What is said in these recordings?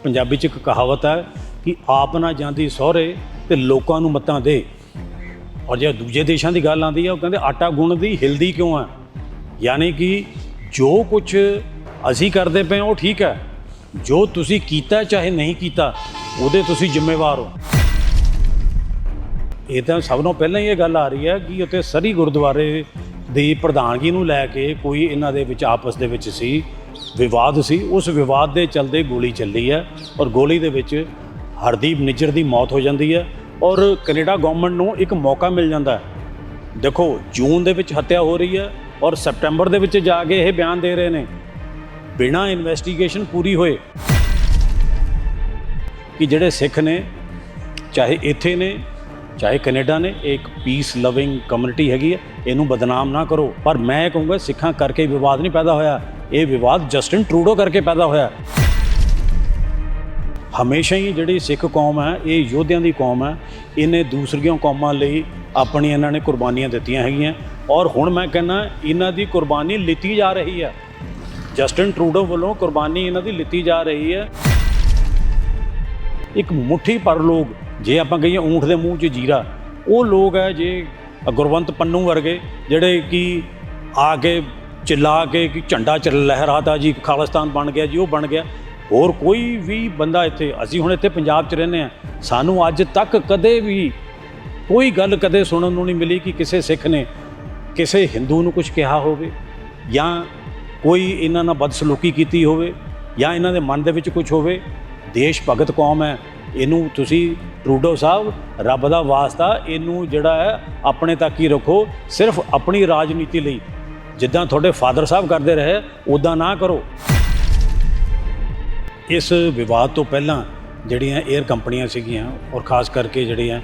पंजाबी च एक कहावत है कि आप ना जांदी सहुरे ते लोकां नूं मत्तां दे। और जे दूजे देशों की गल आती है वो कहते आटा गुण दी हिलदी क्यों है, यानी कि जो कुछ असी करते पे वो ठीक है, जो तुसी कीता चाहे नहीं कीता उहदे तुसी जिम्मेवार हो। ये तो सब नों पहले ही ये गल आ रही है कि उत्थे सरी गुरुद्वारे दी प्रधानगी नूं लैके कोई इन्हां दे विच आपस दे विच सी विवाद सी, उस विवाद के चलते गोली चली है और गोली दे विच हरदीप निज्जर की मौत हो जाती है और कनेडा गवर्नमेंट नूं एक मौका मिल जाता है। देखो जून दे विच हत्या हो रही है और सैप्टेंबर दे विच जाके ये बयान दे रहे हैं बिना इन्वेस्टिगेशन पूरी होए कि जिहड़े सिख ने चाहे इत्थे ने चाहे कनेडा ने एक पीस लविंग कम्यूनिटी हैगी है, इनू बदनाम ना करो। पर मैं कहूँगा सिखां करके विवाद नहीं पैदा होया, ये विवाद जस्टिन ट्रूडो करके पैदा होया। हमेशा ही जिहड़ी सिख कौम है ये योद्धियां दी कौम है, इन्हें दूसरियां कौमां लई अपनी इन्हां ने कुर्बानियां दित्तियां हैगियां और हुण मैं कहना इन्हां दी कुर्बानी लित्ती जा रही है। जस्टिन ट्रूडो वालों कुर्बानी इन्हां दी लित्ती जा रही है। एक मुट्ठी पर लोग जे आपां कहिए ऊँट दे मूँह 'च जीरा, वो लोग है जे गुरवंत पन्नू वर्गे जिहड़े कि आके चिल्ला के कि झंडा लहराता जी खालिस्तान बन गया जी, वो बन गया। और कोई भी बंदा इत्थे असीं हुण इत्थे पंजाब 'च रहिंदे आ, सानूं अज तक कदे भी कोई गल कदे सुणन नूं नहीं मिली कि किसी सिख ने किसी हिंदू नूं कुछ कहा होवे या कोई इन्हां नाल बदसलूकी कीती होवे या इन्हां दे मन दे विच कुछ होवे। देश भगत कौम है, इनू तुसी ट्रूडो साहब रब दा वास्ता इनू जिहड़ा है अपने तक ही रखो, सिर्फ अपनी राजनीति लई जिद्दां तुहाडे फादर साहब करते रहे उदां ना करो। इस विवाद तो पहलां जिहड़ियां एयर कंपनियां सीगियां और खास करके जिहड़ियां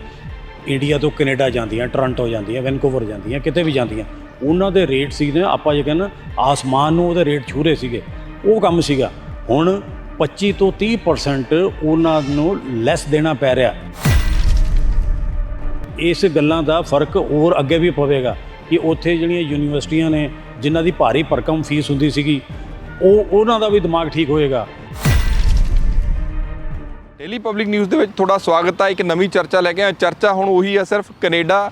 इंडिया तो कनेडा जांदियां, टोरंटो जांदियां, वैनकूवर जांदियां, किते भी जांदियां, उन्हां दे रेट सी ने आपां जे कहना आसमान नूं उहदे रेट छू रहे सीगे, वो काम सीगा। हुण 25 ਤੋਂ 30% ਉਹਨਾਂ ਨੂੰ ਲੈਸ ਦੇਣਾ ਪੈ ਰਿਹਾ। ਇਸ ਗੱਲਾਂ ਦਾ ਫਰਕ ਹੋਰ ਅੱਗੇ ਵੀ ਪਵੇਗਾ ਕਿ ਉੱਥੇ ਜਿਹੜੀਆਂ ਯੂਨੀਵਰਸਿਟੀਆਂ ਨੇ ਜਿਨ੍ਹਾਂ ਦੀ ਭਾਰੀ ਭਰਕਮ ਫੀਸ ਹੁੰਦੀ ਸੀਗੀ ਉਹਨਾਂ ਦਾ ਵੀ ਦਿਮਾਗ ਠੀਕ ਹੋਏਗਾ। ਡੇਲੀ ਪਬਲਿਕ ਨਿਊਜ਼ ਦੇ ਵਿੱਚ ਤੁਹਾਡਾ ਸਵਾਗਤ ਹੈ। ਇੱਕ ਨਵੀਂ ਚਰਚਾ ਲੈ ਕੇ ਆਏ। ਚਰਚਾ ਹੁਣ ਉਹੀ ਹੈ, ਸਿਰਫ ਕੈਨੇਡਾ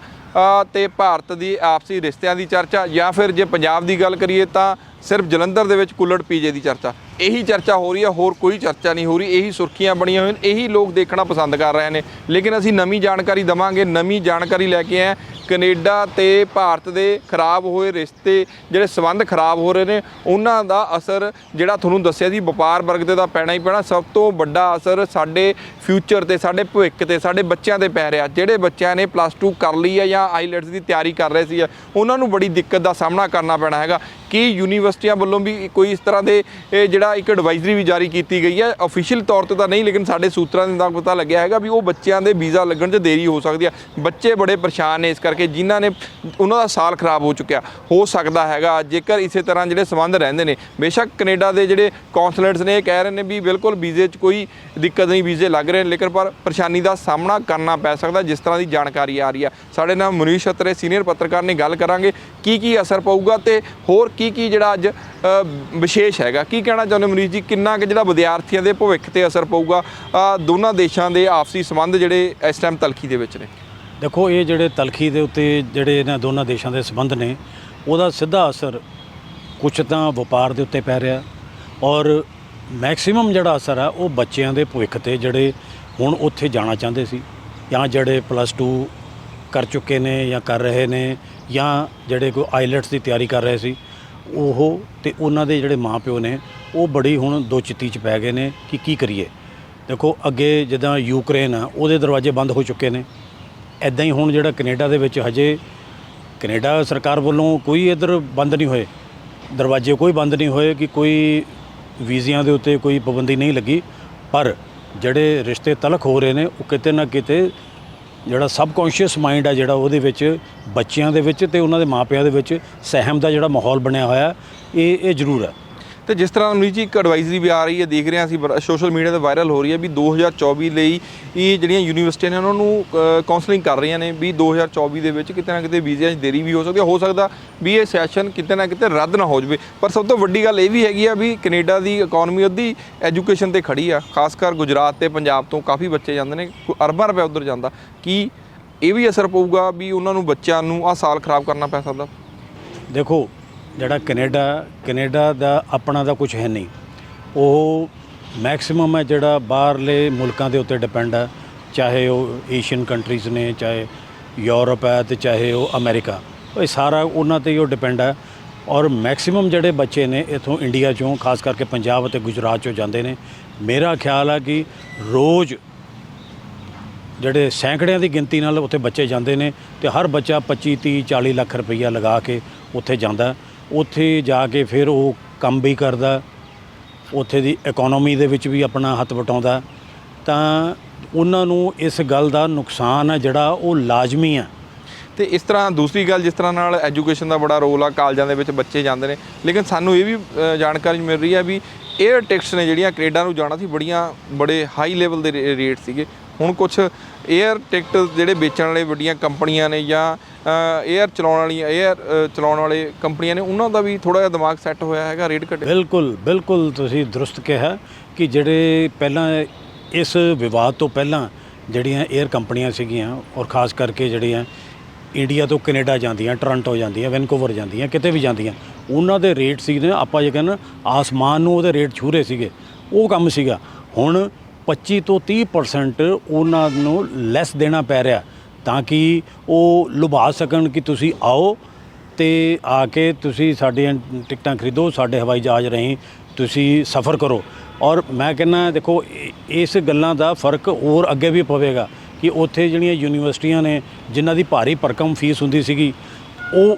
ਤੇ ਭਾਰਤ ਦੀ ਆਪਸੀ ਰਿਸ਼ਤਿਆਂ ਦੀ ਚਰਚਾ, ਜਾਂ ਫਿਰ ਜੇ ਪੰਜਾਬ ਦੀ ਗੱਲ ਕਰੀਏ ਤਾਂ ਸਿਰਫ ਜਲੰਧਰ ਦੇ ਵਿੱਚ ਕੁੱਲੜ ਪੀਜੇ ਦੀ ਚਰਚਾ। ਇਹੀ ਚਰਚਾ ਹੋ ਰਹੀ ਹੈ, ਹੋਰ ਕੋਈ ਚਰਚਾ ਨਹੀਂ ਹੋ ਰਹੀ। ਇਹੀ ਸੁਰਖੀਆਂ ਬਣੀਆਂ ਹੋਈਆਂ, ਇਹੀ ਲੋਕ ਦੇਖਣਾ ਪਸੰਦ ਕਰ ਰਹੇ ਨੇ। ਲੇਕਿਨ ਅਸੀਂ ਨਵੀਂ ਜਾਣਕਾਰੀ ਦੇਵਾਂਗੇ, ਨਵੀਂ ਜਾਣਕਾਰੀ ਲੈ ਕੇ ਆਏ। ਕੈਨੇਡਾ ਤੇ ਭਾਰਤ ਦੇ ਖਰਾਬ ਹੋਏ ਰਿਸ਼ਤੇ, ਜਿਹੜੇ ਸੰਬੰਧ ਖਰਾਬ ਹੋ ਰਹੇ ਨੇ, ਉਹਨਾਂ ਦਾ ਅਸਰ ਜਿਹੜਾ ਤੁਹਾਨੂੰ ਦੱਸਿਆ ਸੀ ਵਪਾਰ ਵਰਗ ਤੇ ਤਾਂ ਪੈਣਾ ਹੀ ਪੈਣਾ। ਸਭ ਤੋਂ ਵੱਡਾ ਅਸਰ ਸਾਡੇ ਫਿਊਚਰ ਤੇ, ਸਾਡੇ ਭਵਿੱਖ ਤੇ, ਸਾਡੇ ਬੱਚਿਆਂ 'ਤੇ ਪੈ ਰਿਹਾ। ਜਿਹੜੇ ਬੱਚਿਆਂ ਨੇ +2 ਕਰ ਲਈ ਹੈ ਜਾਂ ਆਈਲੈਟਸ ਦੀ ਤਿਆਰੀ ਕਰ ਰਹੇ ਸੀ, ਉਹਨਾਂ ਨੂੰ ਬੜੀ ਦਿੱਕਤ ਦਾ ਸਾਹਮਣਾ ਕਰਨਾ ਪੈਣਾ ਹੈਗਾ। ਕਿ ਯੂਨੀਵਰਸਿਟੀਆਂ ਵੱਲੋਂ ਵੀ ਕੋਈ ਇਸ ਤਰ੍ਹਾਂ ਦੇ ਜਿਹੜਾ ਇੱਕ ਐਡਵਾਈਜ਼ਰੀ ਵੀ ਜਾਰੀ ਕੀਤੀ ਗਈ ਹੈ, ਅਫੀਸ਼ੀਅਲ ਤੌਰ 'ਤੇ ਤਾਂ ਨਹੀਂ, ਲੇਕਿਨ ਸਾਡੇ ਸੂਤਰਾਂ ਦੇ ਨਾਲ ਪਤਾ ਲੱਗਿਆ ਹੈਗਾ ਵੀ ਉਹ ਬੱਚਿਆਂ ਦੇ ਵੀਜ਼ਾ ਲੱਗਣ 'ਚ ਦੇਰੀ ਹੋ ਸਕਦੀ ਹੈ। ਬੱਚੇ ਬੜੇ ਪਰੇਸ਼ਾਨ ਨੇ ਇਸ ਕਰਕੇ, ਜਿਨ੍ਹਾਂ ਨੇ ਉਹਨਾਂ ਦਾ ਸਾਲ ਖਰਾਬ ਹੋ ਚੁੱਕਿਆ। ਹੋ ਸਕਦਾ ਹੈਗਾ ਜੇਕਰ ਇਸੇ ਤਰ੍ਹਾਂ ਜਿਹੜੇ ਸੰਬੰਧ ਰਹਿੰਦੇ ਨੇ, ਬੇਸ਼ੱਕ ਕੈਨੇਡਾ ਦੇ ਜਿਹੜੇ ਕੌਂਸਲੇਟਸ ਨੇ ਇਹ ਕਹਿ ਰਹੇ ਨੇ ਵੀ ਬਿਲਕੁਲ ਵੀਜ਼ੇ 'ਚ ਕੋਈ ਦਿੱਕਤ ਨਹੀਂ, ਵੀਜ਼ੇ ਲੱਗ ਰਹੇ ਨੇ, ਲੇਕਿਨ ਪਰ ਪਰੇਸ਼ਾਨੀ ਦਾ ਸਾਹਮਣਾ ਕਰਨਾ ਪੈ ਸਕਦਾ ਜਿਸ ਤਰ੍ਹਾਂ ਦੀ ਜਾਣਕਾਰੀ ਆ ਰਹੀ ਆ। ਸਾਡੇ ਨਾਲ ਮਨੀਸ਼ ਛੱਤਰੇ ਸੀਨੀਅਰ ਪੱਤਰਕਾਰ ਨੇ, ਗੱਲ ਕਰਾਂਗੇ ਕੀ ਅਸਰ ਪਊਗਾ ਤੇ ਹੋਰ ਕੀ ਜਿਹੜਾ ਅੱਜ ਵਿਸ਼ੇਸ਼ ਹੈਗਾ। ਕੀ ਕਹਿਣਾ ਚਾਹੁੰਦੇ ਮਨੀਸ਼ ਜੀ, ਕਿੰਨਾ ਕਿ ਜਿਹੜਾ ਵਿਦਿਆਰਥੀਆਂ ਦੇ ਭਵਿੱਖ ਤੇ ਅਸਰ ਪਊਗਾ ਦੋਨਾਂ ਦੇਸ਼ਾਂ ਦੇ ਆਪਸੀ ਸੰਬੰਧ ਜਿਹੜੇ ਇਸ ਟਾਈਮ ਤਲਖੀ ਦੇ ਵਿੱਚ ਨੇ? ਦੇਖੋ ਇਹ ਜਿਹੜੇ ਤਲਖੀ ਦੇ ਉੱਤੇ ਜਿਹੜੇ ਇਹਨਾਂ ਦੋਨਾਂ ਦੇਸ਼ਾਂ ਦੇ ਸੰਬੰਧ ਨੇ, ਉਹਦਾ ਸਿੱਧਾ ਅਸਰ ਕੁਛ ਤਾਂ ਵਪਾਰ ਦੇ ਉੱਤੇ ਪੈ ਰਿਹਾ ਔਰ ਮੈਕਸੀਮਮ ਜਿਹੜਾ ਅਸਰ ਆ ਉਹ ਬੱਚਿਆਂ ਦੇ ਭਵਿੱਖ ਤੇ, ਜਿਹੜੇ ਹੁਣ ਉੱਥੇ ਜਾਣਾ ਚਾਹੁੰਦੇ ਸੀ ਜਾਂ ਜਿਹੜੇ +2 ਕਰ ਚੁੱਕੇ ਨੇ ਜਾਂ ਕਰ ਰਹੇ ਨੇ ਜਾਂ ਜਿਹੜੇ ਕੋਈ ਆਈਲੈਟਸ ਦੀ ਤਿਆਰੀ ਕਰ ਰਹੇ ਸੀ, ਉਹ ਤੇ ਉਹਨਾਂ ਦੇ ਜਿਹੜੇ ਮਾਂ ਪਿਓ ਨੇ ਉਹ ਬੜੀ ਹੁਣ ਦੋ ਚਿੱਤੀ 'ਚ ਪੈ ਗਏ ਨੇ ਕਿ ਕੀ ਕਰੀਏ। ਦੇਖੋ ਅੱਗੇ ਜਿੱਦਾਂ ਯੂਕਰੇਨ ਆ ਉਹਦੇ ਦਰਵਾਜ਼ੇ ਬੰਦ ਹੋ ਚੁੱਕੇ ਨੇ, ਇੱਦਾਂ ਹੀ ਹੁਣ ਜਿਹੜਾ ਕੈਨੇਡਾ ਦੇ ਵਿੱਚ ਹਜੇ ਕੈਨੇਡਾ ਸਰਕਾਰ ਵੱਲੋਂ ਕੋਈ ਇੱਧਰ ਬੰਦ ਨਹੀਂ ਹੋਏ ਦਰਵਾਜ਼ੇ, ਕੋਈ ਬੰਦ ਨਹੀਂ ਹੋਏ ਕਿ ਕੋਈ ਵੀਜ਼ਿਆਂ ਦੇ ਉੱਤੇ ਕੋਈ ਪਾਬੰਦੀ ਨਹੀਂ ਲੱਗੀ। ਪਰ ਜਿਹੜੇ ਰਿਸ਼ਤੇ ਤਲਖ ਹੋ ਰਹੇ ਨੇ ਉਹ ਕਿਤੇ ਨਾ ਕਿਤੇ ਜਿਹੜਾ ਸਬਕੌਂਸ਼ੀਅਸ ਮਾਈਂਡ ਆ ਜਿਹੜਾ ਉਹਦੇ ਵਿੱਚ ਬੱਚਿਆਂ ਦੇ ਵਿੱਚ ਤੇ ਉਹਨਾਂ ਦੇ ਮਾਪਿਆਂ ਦੇ ਵਿੱਚ ਸਹਿਮ ਦਾ ਜਿਹੜਾ ਮਾਹੌਲ ਬਣਿਆ ਹੋਇਆ ਇਹ ਜ਼ਰੂਰ ਹੈ। ਤੇ ਜਿਸ ਤਰ੍ਹਾਂ ਅਮਰੀਕ ਜੀ ਇੱਕ ਐਡਵਾਈਜ਼ਰੀ ਵੀ ਆ ਰਹੀ ਹੈ, ਦੇਖ ਰਹੇ ਹਾਂ ਅਸੀਂ ਸੋਸ਼ਲ ਮੀਡੀਆ ਤੇ ਵਾਇਰਲ ਹੋ ਰਹੀ ਹੈ ਵੀ 2024 ਲਈ ਇਹ ਜਿਹੜੀਆਂ ਯੂਨੀਵਰਸਿਟੀਆਂ ਨੇ ਉਹਨਾਂ ਨੂੰ ਕਾਉਂਸਲਿੰਗ ਕਰ ਰਹੀਆਂ ਨੇ ਵੀ 2024 ਦੇ ਵਿੱਚ ਕਿਤੇ ਨਾ ਕਿਤੇ ਵੀਜ਼ਿਆਂ 'ਚ ਦੇਰੀ ਵੀ ਹੋ ਸਕਦਾ ਵੀ ਇਹ ਸੈਸ਼ਨ ਕਿਤੇ ਨਾ ਕਿਤੇ ਰੱਦ ਨਾ ਹੋ ਜਾਵੇ। ਪਰ ਸਭ ਤੋਂ ਵੱਡੀ ਗੱਲ ਇਹ ਵੀ ਹੈਗੀ ਆ ਵੀ ਕੈਨੇਡਾ ਦੀ ਇਕਨੋਮੀ ਅੱਧੀ ਐਜੂਕੇਸ਼ਨ ਤੇ ਖੜੀ ਆ, ਖਾਸ ਕਰ ਗੁਜਰਾਤ ਤੇ ਪੰਜਾਬ ਤੋਂ ਕਾਫੀ ਬੱਚੇ ਜਾਂਦੇ ਨੇ, ਅਰਬਾਂ ਰੁਪਏ ਉੱਧਰ ਜਾਂਦਾ। ਕੀ ਇਹ ਵੀ ਅਸਰ ਪਊਗਾ ਵੀ ਉਹਨਾਂ ਨੂੰ ਬੱਚਿਆਂ ਨੂੰ ਆਹ ਸਾਲ ਖਰਾਬ ਕਰਨਾ ਪੈ ਸਕਦਾ? ਦੇਖੋ, ਜਿਹੜਾ ਕੈਨੇਡਾ ਦਾ ਆਪਣਾ ਦਾ ਕੁਝ ਹੈ ਨਹੀਂ, ਉਹ ਮੈਕਸਿਮਮ ਹੈ ਜਿਹੜਾ ਬਾਹਰਲੇ ਮੁਲਕਾਂ ਦੇ ਉੱਤੇ ਡਿਪੈਂਡ ਹੈ, ਚਾਹੇ ਉਹ ਏਸ਼ੀਅਨ ਕੰਟਰੀਜ਼ ਨੇ, ਚਾਹੇ ਯੂਰਪ ਹੈ ਤੇ ਚਾਹੇ ਉਹ ਅਮਰੀਕਾ, ਇਹ ਸਾਰਾ ਉਹਨਾਂ 'ਤੇ ਹੀ ਉਹ ਡਿਪੈਂਡ ਹੈ। ਔਰ ਮੈਕਸਿਮਮ ਜਿਹੜੇ ਬੱਚੇ ਨੇ ਇੱਥੋਂ ਇੰਡੀਆ 'ਚੋਂ ਖਾਸ ਕਰਕੇ ਪੰਜਾਬ ਅਤੇ ਗੁਜਰਾਤ 'ਚੋਂ ਜਾਂਦੇ ਨੇ। ਮੇਰਾ ਖਿਆਲ ਹੈ ਕਿ ਰੋਜ਼ ਜਿਹੜੇ ਸੈਂਕੜਿਆਂ ਦੀ ਗਿਣਤੀ ਨਾਲ ਉੱਥੇ ਬੱਚੇ ਜਾਂਦੇ ਨੇ ਤੇ ਹਰ ਬੱਚਾ 25 30 40 ਲੱਖ ਰੁਪਈਆ ਲਗਾ ਕੇ ਉੱਥੇ ਜਾਂਦਾ। ਉੱਥੇ ਜਾ ਕੇ ਫਿਰ ਉਹ ਕੰਮ ਵੀ ਕਰਦਾ, ਉੱਥੇ ਦੀ ਇਕਨੋਮੀ ਦੇ ਵਿੱਚ ਵੀ ਆਪਣਾ ਹੱਥ ਵਟਾਉਂਦਾ, ਤਾਂ ਉਹਨਾਂ ਨੂੰ ਇਸ ਗੱਲ ਦਾ ਨੁਕਸਾਨ ਹੈ ਜਿਹੜਾ ਉਹ ਲਾਜ਼ਮੀ ਹੈ। ਤੇ ਇਸ ਤਰ੍ਹਾਂ ਦੂਸਰੀ ਗੱਲ, ਜਿਸ ਤਰ੍ਹਾਂ ਨਾਲ ਐਜੂਕੇਸ਼ਨ ਦਾ ਬੜਾ ਰੋਲ ਆ, ਕਾਲਜਾਂ ਦੇ ਵਿੱਚ ਬੱਚੇ ਜਾਂਦੇ ਨੇ, ਲੇਕਿਨ ਸਾਨੂੰ ਇਹ ਵੀ ਜਾਣਕਾਰੀ ਮਿਲ ਰਹੀ ਹੈ ਵੀ 에ਅਰ ਟਿਕਟਸ ਨੇ ਜਿਹੜੀਆਂ ਕੈਨੇਡਾ ਨੂੰ ਜਾਣਾ ਸੀ ਬੜੇ ਹਾਈ ਲੈਵਲ ਦੇ ਰੇਟ ਸੀਗੇ। ਹੁਣ ਕੁਝ 에ਅਰ ਟਿਕਟ ਜਿਹੜੇ ਵੇਚਣ ਵਾਲੇ ਵੱਡੀਆਂ ਕੰਪਨੀਆਂ ਨੇ ਜਾਂ 에ਅਰ ਚਲਾਉਣ ਵਾਲੇ ਕੰਪਨੀਆਂ ਨੇ, ਉਹਨਾਂ ਦਾ ਵੀ ਥੋੜ੍ਹਾ ਜਿਹਾ ਦਿਮਾਗ ਸੈੱਟ ਹੋਇਆ ਹੈਗਾ, ਰੇਟ ਘਟੇ। ਬਿਲਕੁਲ ਤੁਸੀਂ ਦਰੁਸਤ ਕਿਹਾ ਕਿ ਜਿਹੜੇ ਪਹਿਲਾਂ ਇਸ ਵਿਵਾਦ ਤੋਂ ਪਹਿਲਾਂ ਜਿਹੜੀਆਂ 에ਅਰ ਕੰਪਨੀਆਂ ਸੀਗੀਆਂ, ਔਰ ਖਾਸ ਕਰਕੇ ਜਿਹੜੀਆਂ ਇੰਡੀਆ ਤੋਂ ਕੈਨੇਡਾ ਜਾਂਦੀਆਂ, ਟੋਰਾਂਟੋ ਜਾਂਦੀਆਂ, ਵੈਨਕੂਵਰ ਜਾਂਦੀਆਂ, ਕਿਤੇ ਵੀ ਜਾਂਦੀਆਂ, ਉਹਨਾਂ ਦੇ ਰੇਟ ਸੀ ਨੇ ਆਪਾਂ ਜੇ ਕਹਿੰਦੇ ਆਸਮਾਨ ਨੂੰ ਉਹਦੇ ਰੇਟ ਛੂਹ ਰਹੇ ਸੀਗੇ, ਉਹ ਕੰਮ ਸੀਗਾ। ਹੁਣ 25 ਤੋਂ 30% ਉਹਨਾਂ ਨੂੰ ਲੈਸ ਦੇਣਾ ਪੈ ਰਿਹਾ ਤਾਂ ਕਿ ਉਹ ਲੁਭਾ ਸਕਣ ਕਿ ਤੁਸੀਂ ਆਓ ਤੇ ਆ ਕੇ ਤੁਸੀਂ ਸਾਡੀਆਂ ਟਿਕਟਾਂ ਖਰੀਦੋ, ਸਾਡੇ ਹਵਾਈ ਜਹਾਜ਼ ਰਾਹੀਂ ਤੁਸੀਂ ਸਫ਼ਰ ਕਰੋ। ਔਰ ਮੈਂ ਕਹਿੰਦਾ ਦੇਖੋ, ਇਸ ਗੱਲਾਂ ਦਾ ਫਰਕ ਹੋਰ ਅੱਗੇ ਵੀ ਪਵੇਗਾ ਕਿ ਉੱਥੇ ਜਿਹੜੀਆਂ ਯੂਨੀਵਰਸਿਟੀਆਂ ਨੇ ਜਿਨ੍ਹਾਂ ਦੀ ਭਾਰੀ ਭਰਕਮ ਫੀਸ ਹੁੰਦੀ ਸੀਗੀ,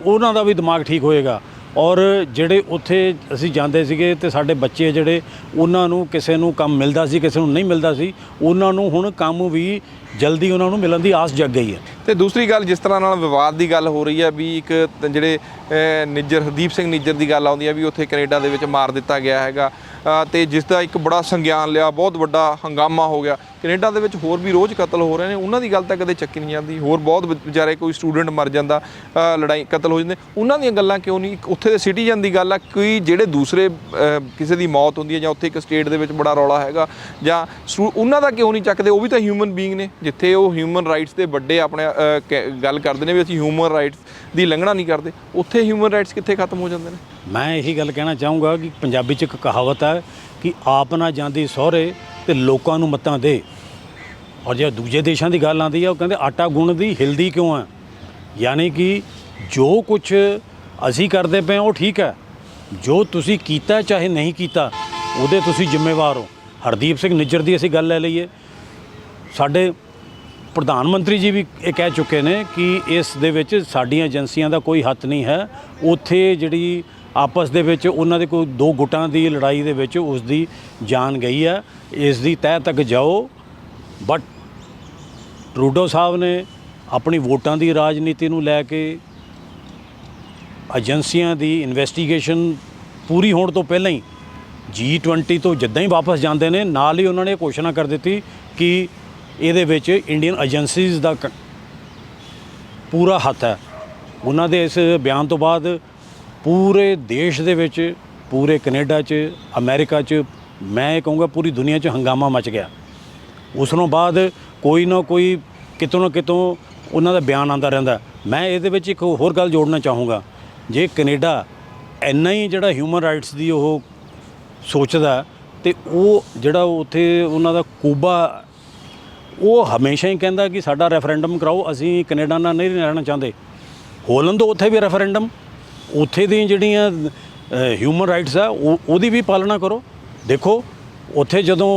ਉਹਨਾਂ ਦਾ ਵੀ ਦਿਮਾਗ ਠੀਕ ਹੋਏਗਾ। ਔਰ ਜਿਹੜੇ ਉੱਥੇ ਅਸੀਂ ਜਾਂਦੇ ਸੀਗੇ ਤੇ ਸਾਡੇ ਬੱਚੇ ਜਿਹੜੇ, ਉਹਨਾਂ ਨੂੰ ਕਿਸੇ ਨੂੰ ਕੰਮ ਮਿਲਦਾ ਸੀ, ਕਿਸੇ ਨੂੰ ਨਹੀਂ ਮਿਲਦਾ ਸੀ, ਉਹਨਾਂ ਨੂੰ ਹੁਣ ਕੰਮ ਵੀ ਜਲਦੀ ਉਹਨਾਂ ਨੂੰ ਮਿਲਣ ਦੀ ਆਸ ਜਗ ਗਈ ਹੈ। ਤੇ ਦੂਸਰੀ ਗੱਲ, ਜਿਸ ਤਰ੍ਹਾਂ ਨਾਲ ਵਿਵਾਦ ਦੀ ਗੱਲ ਹੋ ਰਹੀ ਹੈ ਵੀ ਇੱਕ ਜਿਹੜੇ ਹਰਦੀਪ ਸਿੰਘ ਨਿੱਜਰ ਦੀ ਗੱਲ ਆਉਂਦੀ ਹੈ ਵੀ ਉੱਥੇ ਕੈਨੇਡਾ ਦੇ ਵਿੱਚ ਮਾਰ ਦਿੱਤਾ ਗਿਆ ਹੈਗਾ, ਤੇ ਜਿਸ ਦਾ ਇੱਕ ਬੜਾ ਸੰਗਿਆਨ ਲਿਆ, ਬਹੁਤ ਵੱਡਾ ਹੰਗਾਮਾ ਹੋ ਗਿਆ। ਕੈਨੇਡਾ ਦੇ ਵਿੱਚ ਹੋਰ ਵੀ ਰੋਜ਼ ਕਤਲ ਹੋ ਰਹੇ ਨੇ, ਉਹਨਾਂ ਦੀ ਗੱਲ ਤਾਂ ਕਦੇ ਚੱਕੀ ਨਹੀਂ ਜਾਂਦੀ। ਹੋਰ ਬਹੁਤ ਵਿਚਾਰੇ, ਕੋਈ ਸਟੂਡੈਂਟ ਮਰ ਜਾਂਦਾ, ਲੜਾਈ ਕਤਲ ਹੋ ਜਾਂਦੇ, ਉਹਨਾਂ ਦੀਆਂ ਗੱਲਾਂ ਕਿਉਂ ਨਹੀਂ? ਉੱਥੇ ਦੇ ਸਿਟੀਜ਼ਨ ਦੀ ਗੱਲ ਆ, ਕੋਈ ਜਿਹੜੇ ਦੂਸਰੇ ਕਿਸੇ ਦੀ ਮੌਤ ਹੁੰਦੀ ਹੈ ਜਾਂ ਉੱਥੇ ਇੱਕ ਸਟੇਟ ਦੇ ਵਿੱਚ ਬੜਾ ਰੌਲਾ ਹੈਗਾ, ਜਾਂ ਉਹਨਾਂ ਦਾ ਕਿਉਂ ਨਹੀਂ ਚੱਕਦੇ? ਉਹ ਵੀ ਤਾਂ ਹਿਊਮਨ ਬੀਇੰਗ ਨੇ। ਜਿੱਥੇ ਉਹ ਹਿਊਮਨ ਰਾਈਟਸ ਦੇ ਵੱਡੇ ਆਪਣੇ ਗੱਲ ਕਰਦੇ ਨੇ ਵੀ ਅਸੀਂ ਹਿਊਮਨ ਰਾਈਟਸ ਦੀ ਉਲੰਘਣਾ ਨਹੀਂ ਕਰਦੇ, ਉੱਥੇ ਹਿਊਮਨ ਰਾਈਟਸ ਕਿੱਥੇ ਖਤਮ ਹੋ ਜਾਂਦੇ ਨੇ? ਮੈਂ ਇਹੀ ਗੱਲ ਕਹਿਣਾ ਚਾਹੂੰਗਾ ਕਿ ਪੰਜਾਬੀ 'ਚ ਇੱਕ ਕਹਾਵਤ ਹੈ ਕਿ ਆਪ ਨਾ ਜਾਂਦੀ ਸਹੁਰੇ ਤੇ ਲੋਕਾਂ ਨੂੰ ਮੱਤਾਂ ਦੇ। ਔਰ ਜੇ ਦੂਜੇ ਦੇਸ਼ਾਂ ਦੀ ਗੱਲ ਆਉਂਦੀ ਹੈ, ਉਹ ਕਹਿੰਦੇ ਆਟਾ ਗੁੰਨ ਦੀ ਹਿਲਦੀ ਕਿਉਂ ਹੈ? ਯਾਨੀ ਕਿ ਜੋ ਕੁਝ ਅਸੀਂ ਕਰਦੇ ਪਏ ਉਹ ਠੀਕ ਹੈ, ਜੋ ਤੁਸੀਂ ਕੀਤਾ ਚਾਹੇ ਨਹੀਂ ਕੀਤਾ ਉਹਦੇ ਤੁਸੀਂ ਜ਼ਿੰਮੇਵਾਰ ਹੋ। ਹਰਦੀਪ ਸਿੰਘ ਨਿੱਜਰ ਦੀ ਅਸੀਂ ਗੱਲ ਲੈ ਲਈਏ, ਸਾਡੇ ਪ੍ਰਧਾਨ ਮੰਤਰੀ ਜੀ ਵੀ ਇਹ ਕਹਿ ਚੁੱਕੇ ਨੇ ਕਿ ਇਸ ਦੇ ਵਿੱਚ ਸਾਡੀਆਂ ਏਜੰਸੀਆਂ ਦਾ ਕੋਈ ਹੱਥ ਨਹੀਂ ਹੈ। ਉੱਥੇ ਜਿਹੜੀ ਆਪਸ ਦੇ ਵਿੱਚ ਉਹਨਾਂ ਦੇ ਕੋਈ ਦੋ ਗੁੱਟਾਂ ਦੀ ਲੜਾਈ ਦੇ ਵਿੱਚ ਉਸ ਦੀ ਜਾਨ ਗਈ ਹੈ, ਇਸ ਦੀ ਤਹਿ ਤੱਕ ਜਾਓ। ਬਟ ਟਰੂਡੋ ਸਾਹਿਬ ਨੇ ਆਪਣੀ ਵੋਟਾਂ ਦੀ ਰਾਜਨੀਤੀ ਨੂੰ ਲੈ ਕੇ ਏਜੰਸੀਆਂ ਦੀ ਇਨਵੈਸਟੀਗੇਸ਼ਨ ਪੂਰੀ ਹੋਣ ਤੋਂ ਪਹਿਲਾਂ ਹੀ G20 ਤੋਂ ਜਿੱਦਾਂ ਹੀ ਵਾਪਸ ਜਾਂਦੇ ਨੇ, ਨਾਲ ਹੀ ਉਹਨਾਂ ਨੇ ਘੋਸ਼ਣਾ ਕਰ ਦਿੱਤੀ ਕਿ ਇਹਦੇ ਵਿੱਚ ਇੰਡੀਅਨ ਏਜੰਸੀਜ਼ ਦਾ ਪੂਰਾ ਹੱਥ ਹੈ। ਉਹਨਾਂ ਦੇ ਇਸ ਬਿਆਨ ਤੋਂ ਬਾਅਦ ਪੂਰੇ ਦੇਸ਼ ਦੇ ਵਿੱਚ, ਪੂਰੇ ਕੈਨੇਡਾ 'ਚ, ਅਮਰੀਕਾ 'ਚ, ਮੈਂ ਇਹ ਕਹੂੰਗਾ ਪੂਰੀ ਦੁਨੀਆ 'ਚ ਹੰਗਾਮਾ ਮਚ ਗਿਆ। ਉਸ ਤੋਂ ਬਾਅਦ ਕੋਈ ਨਾ ਕੋਈ ਕਿਤੋਂ ਨਾ ਕਿਤੋਂ ਉਹਨਾਂ ਦਾ ਬਿਆਨ ਆਉਂਦਾ ਰਹਿੰਦਾ। ਮੈਂ ਇਹਦੇ ਵਿੱਚ ਇੱਕ ਹੋਰ ਗੱਲ ਜੋੜਨਾ ਚਾਹੂੰਗਾ, ਜੇ ਕੈਨੇਡਾ ਇੰਨਾ ਹੀ ਜਿਹੜਾ ਹਿਊਮਨ ਰਾਈਟਸ ਦੀ ਉਹ ਸੋਚਦਾ, ਤੇ ਉਹ ਜਿਹੜਾ ਉੱਥੇ ਉਹਨਾਂ ਦਾ ਕੂਬਾ, ਉਹ ਹਮੇਸ਼ਾ ਹੀ ਕਹਿੰਦਾ ਕਿ ਸਾਡਾ ਰੈਫਰੈਂਡਮ ਕਰਾਓ, ਅਸੀਂ ਕੈਨੇਡਾ ਨਾਲ ਨਹੀਂ ਰਹਿਣਾ ਚਾਹੁੰਦੇ। ਹੋਲਣ ਤੋਂ ਉੱਥੇ ਵੀ ਰੈਫਰੈਂਡਮ, ਉੱਥੇ ਦੀਆਂ ਜਿਹੜੀਆਂ ਹਿਊਮਨ ਰਾਈਟਸ ਆ ਉਹਦੀ ਵੀ ਪਾਲਣਾ ਕਰੋ। ਦੇਖੋ ਉੱਥੇ ਜਦੋਂ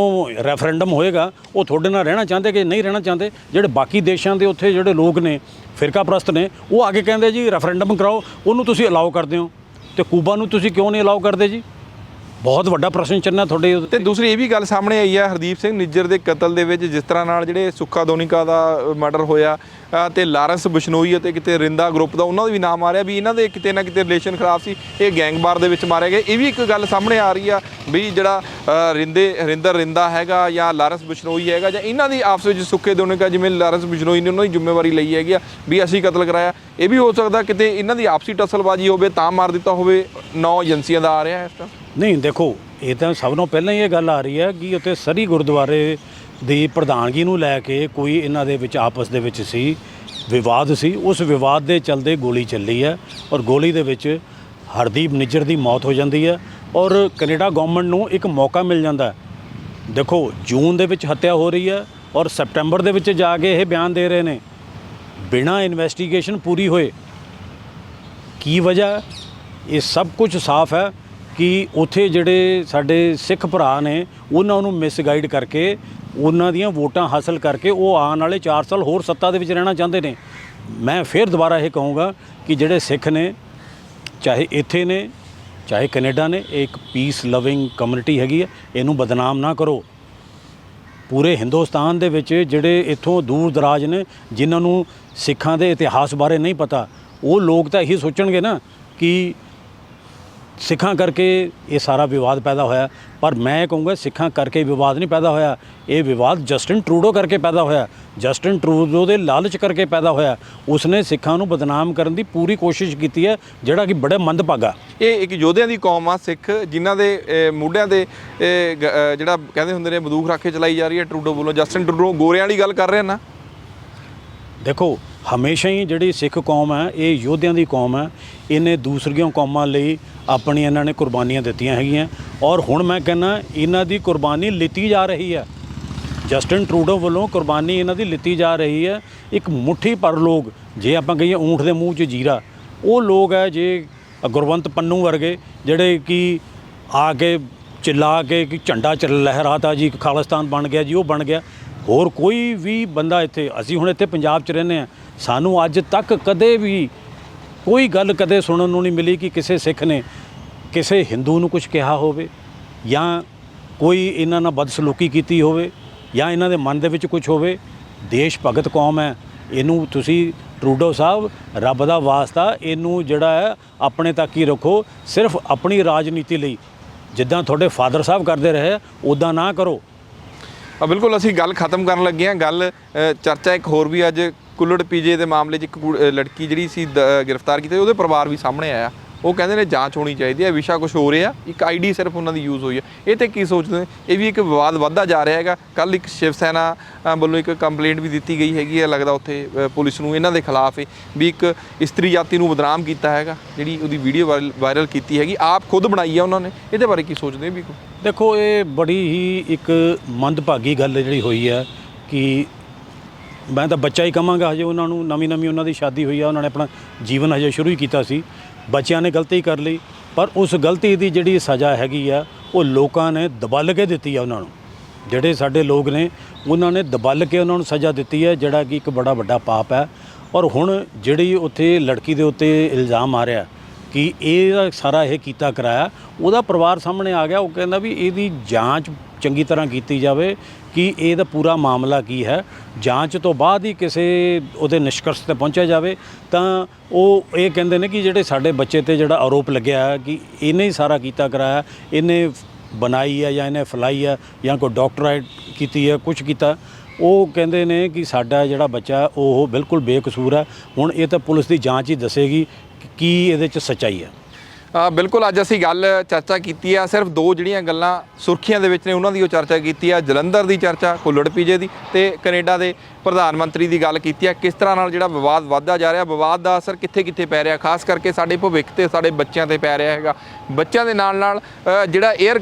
ਰੈਫਰੈਂਡਮ ਹੋਏਗਾ, ਉਹ ਤੁਹਾਡੇ ਨਾਲ ਰਹਿਣਾ ਚਾਹੁੰਦੇ ਕਿ ਨਹੀਂ ਰਹਿਣਾ ਚਾਹੁੰਦੇ। ਜਿਹੜੇ ਬਾਕੀ ਦੇਸ਼ਾਂ ਦੇ ਉੱਥੇ ਜਿਹੜੇ ਲੋਕ ਨੇ, ਫਿਰਕਾ ਪ੍ਰਸਤ ਨੇ, ਉਹ ਆ ਕੇ ਕਹਿੰਦੇ ਜੀ ਰੈਫਰੈਂਡਮ ਕਰਾਓ, ਉਹਨੂੰ ਤੁਸੀਂ ਅਲਾਓ ਕਰਦੇ ਹੋ, ਤੇ ਕੂਬਾ ਨੂੰ ਤੁਸੀਂ ਕਿਉਂ ਨਹੀਂ ਅਲਾਓ ਕਰਦੇ ਜੀ? ਬਹੁਤ ਵੱਡਾ ਪ੍ਰਸ਼ਨ ਚਿੰਨ੍ਹ ਤੁਹਾਡੇ। ਤੇ ਦੂਸਰੀ ਇਹ ਵੀ ਗੱਲ ਸਾਹਮਣੇ ਆਈ ਹੈ ਹਰਦੀਪ ਸਿੰਘ ਨਿੱਜਰ ਦੇ ਕਤਲ ਦੇ ਵਿੱਚ, ਜਿਸ ਤਰ੍ਹਾਂ ਨਾਲ ਜਿਹੜੇ ਸੁੱਖਾ ਦੋਨੀਕਾ ਦਾ ਮਰਡਰ ਹੋਇਆ, ਤੇ ਲਾਰੈਂਸ ਬਿਸ਼ਨੋਈ ਅਤੇ ਕਿਤੇ ਰਿੰਦਾ ਗਰੁੱਪ ਦਾ ਉਹਨਾਂ ਦਾ ਵੀ ਨਾਮ ਆ ਰਿਹਾ ਵੀ ਇਹਨਾਂ ਦੇ ਕਿਤੇ ਨਾ ਕਿਤੇ ਰਿਲੇਸ਼ਨ ਖਰਾਬ ਸੀ, ਇਹ ਗੈਂਗਵਾਰ ਦੇ ਵਿੱਚ ਮਾਰੇ ਗਏ। ਇਹ ਵੀ ਇੱਕ ਗੱਲ ਸਾਹਮਣੇ ਆ ਰਹੀ ਆ ਵੀ ਜਿਹੜਾ ਰਿੰਦਾ ਹੈਗਾ ਜਾਂ ਲਾਰੈਂਸ ਬਿਸ਼ਨੋਈ ਹੈਗਾ ਜਾਂ ਇਹਨਾਂ ਦੀ ਆਪਸ ਵਿੱਚ ਸੁੱਖੇ ਦੋਨੇ ਕਾ, ਜਿਵੇਂ ਲਾਰੈਂਸ ਬਿਸ਼ਨੋਈ ਨੇ ਉਹਨਾਂ ਦੀ ਜ਼ਿੰਮੇਵਾਰੀ ਲਈ ਹੈਗੀ ਆ ਵੀ ਅਸੀਂ ਕਤਲ ਕਰਾਇਆ। ਇਹ ਵੀ ਹੋ ਸਕਦਾ ਕਿਤੇ ਇਹਨਾਂ ਦੀ ਆਪਸੀ ਟਸਲਬਾਜ਼ੀ ਹੋਵੇ ਤਾਂ ਮਾਰ ਦਿੱਤਾ ਹੋਵੇ। 9 ਏਜੰਸੀਆਂ ਦਾ ਆ ਰਿਹਾ ਇਸ ਟਾਈਮ। ਨਹੀਂ ਦੇਖੋ, ਇਹ ਤਾਂ ਸਭ ਤੋਂ ਪਹਿਲਾਂ ਹੀ ਇਹ ਗੱਲ ਆ ਰਹੀ ਹੈ ਕਿ ਉੱਥੇ ਸਰੀ ਗੁਰਦੁਆਰੇ ਦੀ ਪ੍ਰਧਾਨਗੀ ਨੂੰ ਲੈ ਕੇ ਕੋਈ ਇਹਨਾਂ ਦੇ ਵਿੱਚ ਆਪਸ ਦੇ ਵਿੱਚ ਸੀ, ਵਿਵਾਦ ਸੀ। ਉਸ ਵਿਵਾਦ ਦੇ ਚਲਦੇ ਗੋਲੀ ਚੱਲੀ ਹੈ ਔਰ ਗੋਲੀ ਦੇ ਵਿੱਚ ਹਰਦੀਪ ਨਿੱਜਰ ਦੀ ਮੌਤ ਹੋ ਜਾਂਦੀ ਹੈ ਔਰ ਕੈਨੇਡਾ ਗਵਰਨਮੈਂਟ ਨੂੰ ਇੱਕ ਮੌਕਾ ਮਿਲ ਜਾਂਦਾ ਹੈ। ਦੇਖੋ, ਜੂਨ ਦੇ ਵਿੱਚ ਹੱਤਿਆ ਹੋ ਰਹੀ ਹੈ ਔਰ ਸੈਪਟੈਂਬਰ ਦੇ ਵਿੱਚ ਜਾ ਕੇ ਇਹ ਬਿਆਨ ਦੇ ਰਹੇ ਨੇ ਬਿਨਾਂ ਇਨਵੈਸਟੀਗੇਸ਼ਨ ਪੂਰੀ ਹੋਏ। ਕੀ ਵਜ੍ਹਾ? ਇਹ ਸਭ ਕੁਝ ਸਾਫ਼ ਹੈ ਕਿ ਉੱਥੇ ਜਿਹੜੇ ਸਾਡੇ ਸਿੱਖ ਭਰਾ ਨੇ ਉਹਨਾਂ ਨੂੰ ਮਿਸਗਾਈਡ ਕਰਕੇ ਉਹਨਾਂ ਦੀਆਂ ਵੋਟਾਂ ਹਾਸਲ ਕਰਕੇ ਉਹ ਆਉਣ ਵਾਲੇ 4 ਸਾਲ ਹੋਰ ਸੱਤਾ ਦੇ ਵਿੱਚ ਰਹਿਣਾ ਚਾਹੁੰਦੇ ਨੇ। ਮੈਂ ਫਿਰ ਦੁਬਾਰਾ ਇਹ ਕਹੂੰਗਾ ਕਿ ਜਿਹੜੇ ਸਿੱਖ ਨੇ, ਚਾਹੇ ਇੱਥੇ ਨੇ ਚਾਹੇ ਕੈਨੇਡਾ ਨੇ, ਇਹ ਇੱਕ ਪੀਸ ਲਵਿੰਗ ਕਮਿਊਨਿਟੀ ਹੈਗੀ ਹੈ, ਇਹਨੂੰ ਬਦਨਾਮ ਨਾ ਕਰੋ। ਪੂਰੇ ਹਿੰਦੁਸਤਾਨ ਦੇ ਵਿੱਚ ਜਿਹੜੇ ਇੱਥੋਂ ਦੂਰ ਦਰਾਜ ਨੇ ਜਿਨ੍ਹਾਂ ਨੂੰ ਸਿੱਖਾਂ ਦੇ ਇਤਿਹਾਸ ਬਾਰੇ ਨਹੀਂ ਪਤਾ, ਉਹ ਲੋਕ ਤਾਂ ਇਹੀ ਸੋਚਣਗੇ ਨਾ ਕਿ ਸਿੱਖਾਂ ਕਰਕੇ ਇਹ ਸਾਰਾ ਵਿਵਾਦ ਪੈਦਾ ਹੋਇਆ। ਪਰ ਮੈਂ ਕਹੂੰਗਾ ਸਿੱਖਾਂ ਕਰਕੇ ਵਿਵਾਦ ਨਹੀਂ ਪੈਦਾ ਹੋਇਆ, ਇਹ ਵਿਵਾਦ ਜਸਟਿਨ ਟਰੂਡੋ ਕਰਕੇ ਪੈਦਾ ਹੋਇਆ, ਜਸਟਿਨ ਟਰੂਡੋ ਦੇ ਲਾਲਚ ਕਰਕੇ ਪੈਦਾ ਹੋਇਆ। ਉਸਨੇ ਸਿੱਖਾਂ ਨੂੰ ਬਦਨਾਮ ਕਰਨ ਦੀ ਪੂਰੀ ਕੋਸ਼ਿਸ਼ ਕੀਤੀ ਹੈ, ਜਿਹੜਾ ਕਿ ਬੜੇ ਮੰਦਭਾਗਾ। ਇਹ ਇੱਕ ਯੋਧਿਆਂ ਦੀ ਕੌਮ ਆ ਸਿੱਖ, ਜਿਨ੍ਹਾਂ ਦੇ ਮੋਢਿਆਂ ਦੇ ਜਿਹੜਾ ਕਹਿੰਦੇ ਹੁੰਦੇ ਨੇ ਬੰਦੂਕ ਰੱਖ ਕੇ ਚਲਾਈ ਜਾ ਰਹੀ ਹੈ ਟਰੂਡੋ ਵੱਲੋਂ। ਜਸਟਿਨ ਟਰੂਡੋ ਗੋਰਿਆਂ ਵਾਲੀ ਗੱਲ ਕਰ ਰਹੇ ਨਾ। ਦੇਖੋ, ਹਮੇਸ਼ਾ ਹੀ ਜਿਹੜੀ ਸਿੱਖ ਕੌਮ ਹੈ ਇਹ ਯੋਧਿਆਂ ਦੀ ਕੌਮ ਹੈ। ਇਹਨੇ ਦੂਸਰੀਆਂ ਕੌਮਾਂ ਲਈ ਆਪਣੀਆਂ ਇਹਨਾਂ ਨੇ ਕੁਰਬਾਨੀਆਂ ਦਿੱਤੀਆਂ ਹੈਗੀਆਂ ਔਰ ਹੁਣ ਮੈਂ ਕਹਿੰਦਾ ਇਹਨਾਂ ਦੀ ਕੁਰਬਾਨੀ ਲਿੱਤੀ ਜਾ ਰਹੀ ਹੈ। ਜਸਟਿਨ ਟਰੂਡੋ ਵੱਲੋਂ ਕੁਰਬਾਨੀ ਇਹਨਾਂ ਦੀ ਲਿੱਤੀ ਜਾ ਰਹੀ ਹੈ। ਇੱਕ ਮੁੱਠੀ ਭਰ ਲੋਕ, ਜੇ ਆਪਾਂ ਕਹੀਏ ਊਂਠ ਦੇ ਮੂੰਹ 'ਚ ਜੀਰਾ, ਉਹ ਲੋਕ ਹੈ ਜੇ ਗੁਰਵੰਤ ਪੰਨੂ ਵਰਗੇ ਜਿਹੜੇ ਕਿ ਆ ਕੇ ਚਿੱਲਾ ਕੇ ਕਿ ਝੰਡਾ ਲਹਿਰਾਤਾ ਜੀ, ਖਾਲਿਸਤਾਨ ਬਣ ਗਿਆ ਜੀ, ਉਹ ਬਣ ਗਿਆ। ਹੋਰ ਕੋਈ ਵੀ ਬੰਦਾ ਇੱਥੇ, ਅਸੀਂ ਹੁਣ ਇੱਥੇ ਪੰਜਾਬ 'ਚ ਰਹਿੰਦੇ ਹਾਂ, ਸਾਨੂੰ ਅੱਜ ਤੱਕ ਕਦੇ ਵੀ ਕੋਈ ਗੱਲ ਕਦੇ ਸੁਣਨ ਨੂੰ ਨਹੀਂ ਮਿਲੀ ਕਿ ਕਿਸੇ ਸਿੱਖ ਨੇ ਕਿਸੇ ਹਿੰਦੂ ਨੂੰ ਕੁਝ ਕਿਹਾ ਹੋਵੇ ਜਾਂ ਕੋਈ ਇਹਨਾਂ ਨਾਲ ਬਦਸਲੂਕੀ ਕੀਤੀ ਹੋਵੇ ਜਾਂ ਇਹਨਾਂ ਦੇ ਮਨ ਦੇ ਵਿੱਚ ਕੁਝ ਹੋਵੇ। ਦੇਸ਼ ਭਗਤ ਕੌਮ ਹੈ। ਇਹਨੂੰ ਤੁਸੀਂ ਟਰੂਡੋ ਸਾਹਿਬ, ਰੱਬ ਦਾ ਵਾਸਤਾ ਇਹਨੂੰ ਜਿਹੜਾ ਹੈ ਆਪਣੇ ਤੱਕ ਹੀ ਰੱਖੋ। ਸਿਰਫ ਆਪਣੀ ਰਾਜਨੀਤੀ ਲਈ ਜਿੱਦਾਂ ਤੁਹਾਡੇ ਫਾਦਰ ਸਾਹਿਬ ਕਰਦੇ ਰਹੇ ਉੱਦਾਂ ਨਾ ਕਰੋ। ਬਿਲਕੁਲ, ਅਸੀਂ ਗੱਲ ਖਤਮ ਕਰਨ ਲੱਗੇ ਹਾਂ। ਗੱਲ ਚਰਚਾ ਇੱਕ ਹੋਰ ਵੀ ਅੱਜ ਕੁੱਲੜ ਪੀਜੇ ਦੇ ਮਾਮਲੇ 'ਚ ਇੱਕ ਲੜਕੀ ਜਿਹੜੀ ਸੀ ਗ੍ਰਿਫਤਾਰ ਕੀਤੀ, ਉਹਦੇ ਪਰਿਵਾਰ ਵੀ ਸਾਹਮਣੇ ਆਇਆ। ਉਹ ਕਹਿੰਦੇ ਨੇ ਜਾਂਚ ਹੋਣੀ ਚਾਹੀਦੀ ਹੈ, ਵਿਸ਼ਾ ਕੁਝ ਹੋ ਰਿਹਾ, ਇੱਕ ਆਈਡੀ ਸਿਰਫ ਉਹਨਾਂ ਦੀ ਯੂਜ਼ ਹੋਈ ਹੈ। ਇਹ 'ਤੇ ਕੀ ਸੋਚਦੇ ਨੇ? ਇਹ ਵੀ ਇੱਕ ਵਿਵਾਦ ਵੱਧਦਾ ਜਾ ਰਿਹਾ ਹੈਗਾ। ਕੱਲ੍ਹ ਇੱਕ ਸ਼ਿਵ ਸੈਨਾ ਵੱਲੋਂ ਇੱਕ ਕੰਪਲੇਂਟ ਵੀ ਦਿੱਤੀ ਗਈ ਹੈਗੀ ਹੈ, ਲੱਗਦਾ ਉੱਥੇ ਪੁਲਿਸ ਨੂੰ ਇਹਨਾਂ ਦੇ ਖਿਲਾਫ ਵੀ ਇੱਕ ਇਸਤਰੀ ਜਾਤੀ ਨੂੰ ਬਦਨਾਮ ਕੀਤਾ ਹੈਗਾ, ਜਿਹੜੀ ਉਹਦੀ ਵੀਡੀਓ ਵਾਇਰਲ ਕੀਤੀ ਹੈਗੀ, ਆਪ ਖੁਦ ਬਣਾਈ ਹੈ ਉਹਨਾਂ ਨੇ। ਇਹਦੇ ਬਾਰੇ ਕੀ ਸੋਚਦੇ ਵੀ? ਦੇਖੋ, ਇਹ ਬੜੀ ਹੀ ਇੱਕ ਮੰਦਭਾਗੀ ਗੱਲ ਜਿਹੜੀ ਹੋਈ ਹੈ ਕਿ ਮੈਂ ਤਾਂ ਬੱਚਾ ਹੀ ਕਹਾਂਗਾ। ਹਜੇ ਉਹਨਾਂ ਨੂੰ ਨਵੀਂ ਉਹਨਾਂ ਦੀ ਸ਼ਾਦੀ ਹੋਈ ਆ, ਉਹਨਾਂ ਨੇ ਆਪਣਾ ਜੀਵਨ ਹਜੇ ਸ਼ੁਰੂ ਹੀ ਕੀਤਾ ਸੀ। ਬੱਚਿਆਂ ਨੇ ਗਲਤੀ ਕਰ ਲਈ, ਪਰ ਉਸ ਗਲਤੀ ਦੀ ਜਿਹੜੀ ਸਜ਼ਾ ਹੈਗੀ ਆ ਉਹ ਲੋਕਾਂ ਨੇ ਦਬਲ ਕੇ ਦਿੱਤੀ ਆ ਉਹਨਾਂ ਨੂੰ। ਜਿਹੜੇ ਸਾਡੇ ਲੋਕ ਨੇ ਉਹਨਾਂ ਨੇ ਦਬਲ ਕੇ ਉਹਨਾਂ ਨੂੰ ਸਜ਼ਾ ਦਿੱਤੀ ਹੈ, ਜਿਹੜਾ ਕਿ ਇੱਕ ਬੜਾ ਵੱਡਾ ਪਾਪ ਹੈ। ਔਰ ਹੁਣ ਜਿਹੜੀ ਉੱਥੇ ਲੜਕੀ ਦੇ ਉੱਤੇ ਇਲਜ਼ਾਮ ਆ ਰਿਹਾ ਕਿ ਇਹ ਸਾਰਾ ਇਹ ਕੀਤਾ ਕਰਾਇਆ, ਉਹਦਾ ਪਰਿਵਾਰ ਸਾਹਮਣੇ ਆ ਗਿਆ। ਉਹ ਕਹਿੰਦਾ ਵੀ ਇਹਦੀ ਜਾਂਚ ਚੰਗੀ ਤਰ੍ਹਾਂ ਕੀਤੀ ਜਾਵੇ ਕਿ ਇਹਦਾ ਪੂਰਾ ਮਾਮਲਾ ਕੀ ਹੈ। ਜਾਂਚ ਤੋਂ ਬਾਅਦ ਹੀ ਕਿਸੇ ਉਹਦੇ ਨਿਸ਼ਕਰਸ਼ 'ਤੇ ਪਹੁੰਚਿਆ ਜਾਵੇ। ਤਾਂ ਉਹ ਇਹ ਕਹਿੰਦੇ ਨੇ ਕਿ ਜਿਹੜੇ ਸਾਡੇ ਬੱਚੇ 'ਤੇ ਜਿਹੜਾ ਆਰੋਪ ਲੱਗਿਆ ਕਿ ਇਹਨੇ ਹੀ ਸਾਰਾ ਕੀਤਾ ਕਰਾਇਆ, ਇਹਨੇ ਬਣਾਈ ਹੈ ਜਾਂ ਇਹਨੇ ਫੈਲਾਈ ਹੈ ਜਾਂ ਕੋਈ ਡਾਕਟਰਾਈਟ ਕੀਤੀ ਹੈ, ਕੁਝ ਕੀਤਾ, ਉਹ ਕਹਿੰਦੇ ਨੇ ਕਿ ਸਾਡਾ ਜਿਹੜਾ ਬੱਚਾ ਉਹ ਬਿਲਕੁਲ ਬੇਕਸੂਰ ਹੈ। ਹੁਣ ਇਹ ਤਾਂ ਪੁਲਿਸ ਦੀ ਜਾਂਚ ਹੀ ਦੱਸੇਗੀ ਕਿ ਕੀ ਇਹਦੇ 'ਚ ਸੱਚਾਈ ਹੈ। ਬਿਲਕੁਲ, ਅੱਜ ਅਸੀਂ ਗੱਲ ਚਰਚਾ ਕੀਤੀ ਆ, ਸਿਰਫ 2 ਜਿਹੜੀਆਂ ਗੱਲਾਂ ਸੁਰਖੀਆਂ ਦੇ ਵਿੱਚ ਨੇ ਉਹਨਾਂ ਦੀ ਉਹ ਚਰਚਾ ਕੀਤੀ ਆ। ਜਲੰਧਰ ਦੀ ਚਰਚਾ ਕੁੱਲੜ ਪੀਜੇ ਦੀ, ਤੇ ਕੈਨੇਡਾ ਦੇ ਪ੍ਰਧਾਨ ਮੰਤਰੀ ਦੀ ਗੱਲ ਕੀਤੀ ਆ। ਕਿਸ ਤਰ੍ਹਾਂ ਨਾਲ ਜਿਹੜਾ ਵਿਵਾਦ ਵੱਧਦਾ ਜਾ ਰਿਹਾ, ਵਿਵਾਦ ਦਾ ਅਸਰ ਕਿੱਥੇ ਕਿੱਥੇ ਪੈ ਰਿਹਾ, ਖਾਸ ਕਰਕੇ ਸਾਡੇ ਭਵਿੱਖ ਤੇ ਸਾਡੇ ਬੱਚਿਆਂ ਤੇ ਪੈ ਰਿਹਾ ਹੈਗਾ। ਬੱਚਿਆਂ ਦੇ ਨਾਲ ਨਾਲ ਜਿਹੜਾ 에ਅਰ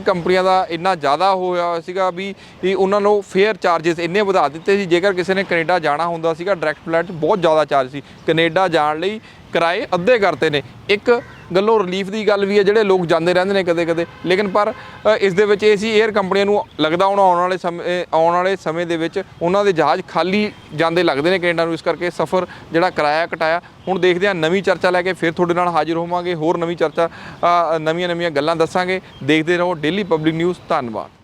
ਕੰਪਨੀਆਂ ਦਾ ਇੰਨਾ ਜ਼ਿਆਦਾ ਹੋਇਆ ਸੀਗਾ ਵੀ ਉਹਨਾਂ ਨੂੰ ਫੇਅਰ ਚਾਰਜਸ ਇੰਨੇ ਵਧਾ ਦਿੱਤੇ ਸੀ। ਜੇਕਰ ਕਿਸੇ ਨੇ ਕੈਨੇਡਾ ਜਾਣਾ ਹੁੰਦਾ ਸੀਗਾ ਡਾਇਰੈਕਟ ਫਲਾਈਟ ਬਹੁਤ ਜ਼ਿਆਦਾ ਚਾਰਜ ਸੀ। ਕੈਨੇਡਾ ਜਾਣ ਲਈ ਕਿਰਾਏ ਅੱਧੇ ਕਰਤੇ ਨੇ। ਇੱਕ ਗੱਲੋਂ ਰਿਲੀਫ ਦੀ ਗੱਲ ਵੀ ਹੈ, ਜਿਹੜੇ ਲੋਕ ਜਾਂਦੇ ਰਹਿੰਦੇ ਨੇ ਕਦੇ ਕਦੇ, ਲੇਕਿਨ ਪਰ ਇਸ ਦੇ ਵਿੱਚ ਇਹ ਸੀ 에ਅਰ ਕੰਪਨੀਆਂ ਨੂੰ ਲੱਗਦਾ ਹੁਣ ਆਉਣ ਵਾਲੇ ਸਮੇਂ ਦੇ ਵਿੱਚ ਉਹਨਾਂ ਦੇ ਜਹਾਜ਼ ਖਾਲੀ ਜਾਂਦੇ ਲੱਗਦੇ ਨੇ ਕੈਨੇਡਾ ਨੂੰ, ਇਸ ਕਰਕੇ ਸਫ਼ਰ ਜਿਹੜਾ ਕਿਰਾਇਆ ਘਟਾਇਆ। ਹੁਣ ਦੇਖਦੇ ਹਾਂ, ਨਵੀਂ ਚਰਚਾ ਲੈ ਕੇ ਫਿਰ ਤੁਹਾਡੇ ਨਾਲ ਹਾਜ਼ਰ ਹੋਵਾਂਗੇ। ਹੋਰ ਨਵੀਂ ਚਰਚਾ, ਨਵੀਆਂ ਗੱਲਾਂ ਦੱਸਾਂਗੇ। ਦੇਖਦੇ ਰਹੋ ਡੇਲੀ ਪਬਲਿਕ ਨਿਊਜ਼। ਧੰਨਵਾਦ।